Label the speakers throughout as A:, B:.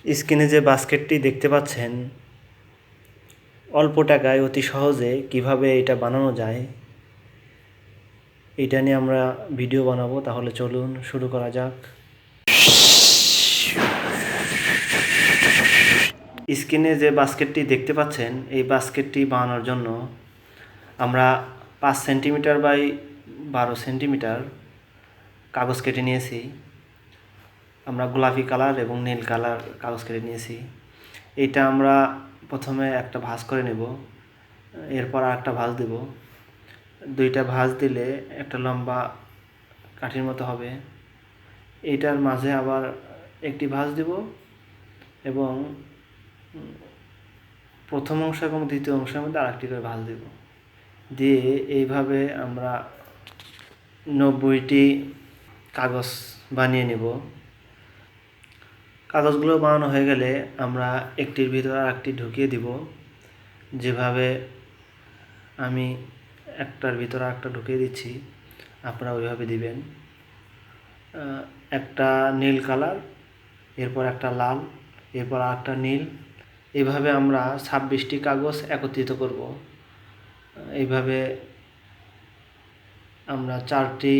A: স্ক্রিনে যে বাস্কেটটি দেখতে পাচ্ছেন, অল্প টাকায় অতি সহজে কিভাবে এটা বানানো যায় এটা নিয়ে আমরা ভিডিও বানাবো। তাহলে চলুন শুরু করা যাক। স্ক্রিনে যে বাস্কেটটি দেখতে পাচ্ছেন, এই বাস্কেটটি বানানোর জন্য আমরা 5 সেন্টিমিটার বাই 12 সেন্টিমিটার কাগজ কেটে নিয়েছি। আমরা গোলাপি কালার এবং নীল কালার কাগজ কেটে নিয়েছি। এটা আমরা প্রথমে একটা ভাঁজ করে নেব, এরপর আর একটা ভাঁজ দেব। দুইটা ভাঁজ দিলে একটা লম্বা কাঠির মতো হবে। এইটার মাঝে আবার একটি ভাঁজ দেব এবং প্রথম অংশ এবং দ্বিতীয় অংশের মধ্যে আরেকটি করে ভাঁজ দেব। দিয়ে এইভাবে আমরা 90টি কাগজ বানিয়ে নেব। কাগজগুলো বানানো হয়ে গেলে আমরা একটির ভিতরে আরেকটি ঢুকিয়ে দিব। যেভাবে আমি একটার ভিতরে আরেকটা ঢুকিয়ে দিচ্ছি, আপনারা ওইভাবে দিবেন। একটা নীল কালার, এরপর একটা লাল, এরপর আরেকটা নীল। এইভাবে আমরা 26টি কাগজ একত্রিত করব। এইভাবে আমরা 4টি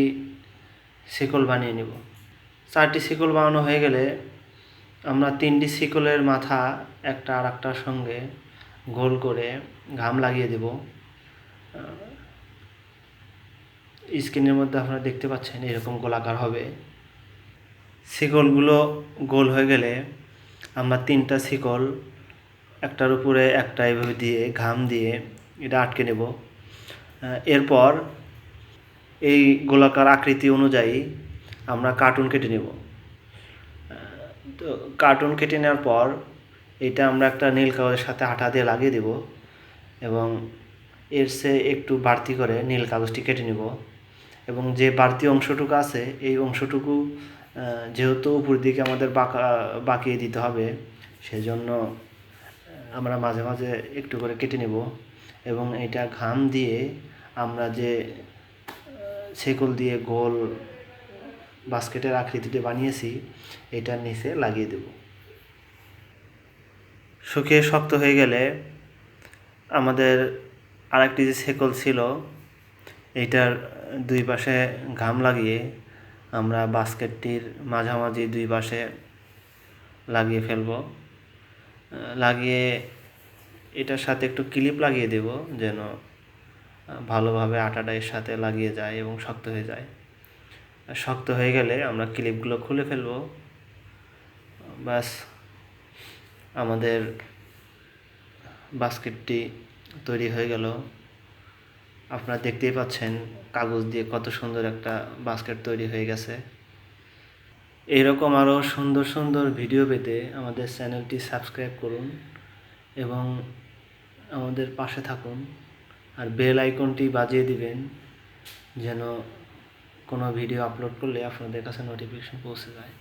A: শিকল বানিয়ে নেব। 4টি শিকল বানানো হয়ে গেলে আমরা 3টি শিকলের মাথা একটা আর একটার সঙ্গে গোল করে ঘাম লাগিয়ে দেব। স্ক্রিনের মধ্যে আপনারা দেখতে পাচ্ছেন এরকম গোলাকার হবে। শিকলগুলো গোল হয়ে গেলে আমরা 3টা শিকল একটার উপরে একটা এইভাবে দিয়ে ঘাম দিয়ে এটা আটকে নেব। এরপর এই গোলাকার আকৃতি অনুযায়ী আমরা কার্টুন কেটে নেব। তো কার্টুন কেটে নেওয়ার পর এটা আমরা একটা নীল কাগজের সাথে আঠা দিয়ে লাগিয়ে দেব এবং এর চেয়ে একটু বাড়তি করে নীল কাগজটি কেটে নেব এবং যে বাড়তি অংশটুকু আছে এই অংশটুকু যেহেতু উপর দিকে আমাদের বাঁকিয়ে দিতে হবে, সেজন্য আমরা মাঝে মাঝে একটু করে কেটে নেব এবং এটা ঘাম দিয়ে আমরা যে শিকল দিয়ে গোল বাস্কেটের আকৃতিটি বানিয়েছি এটার নিচে লাগিয়ে দেব। শুকিয়ে শক্ত হয়ে গেলে আমাদের আরেকটি যে শিকল ছিল এইটার দুই পাশে ঘাম লাগিয়ে আমরা বাস্কেটটির মাঝামাঝি দুই পাশে লাগিয়ে ফেলব। লাগিয়ে এটার সাথে একটু ক্লিপ লাগিয়ে দেব যেন ভালোভাবে আটাটা এর সাথে লাগিয়ে যায় এবং শক্ত হয়ে যায়। শক্ত হয়ে গেলে আমরা ক্লিপগুলো খুলে ফেলব। ব্যাস, আমাদের বাস্কেটটি তৈরি হয়ে গেল। আপনারা দেখতেই পাচ্ছেন কাগজ দিয়ে কত সুন্দর একটা বাস্কেট তৈরি হয়ে গেছে। এইরকম আরও সুন্দর সুন্দর ভিডিও পেতে আমাদের চ্যানেলটি সাবস্ক্রাইব করুন এবং আমাদের পাশে থাকুন। আর বেল আইকনটি বাজিয়ে দিবেন যেন কোনো ভিডিও আপলোড করলে আপনাদের কাছে নোটিফিকেশন পৌঁছে যায়।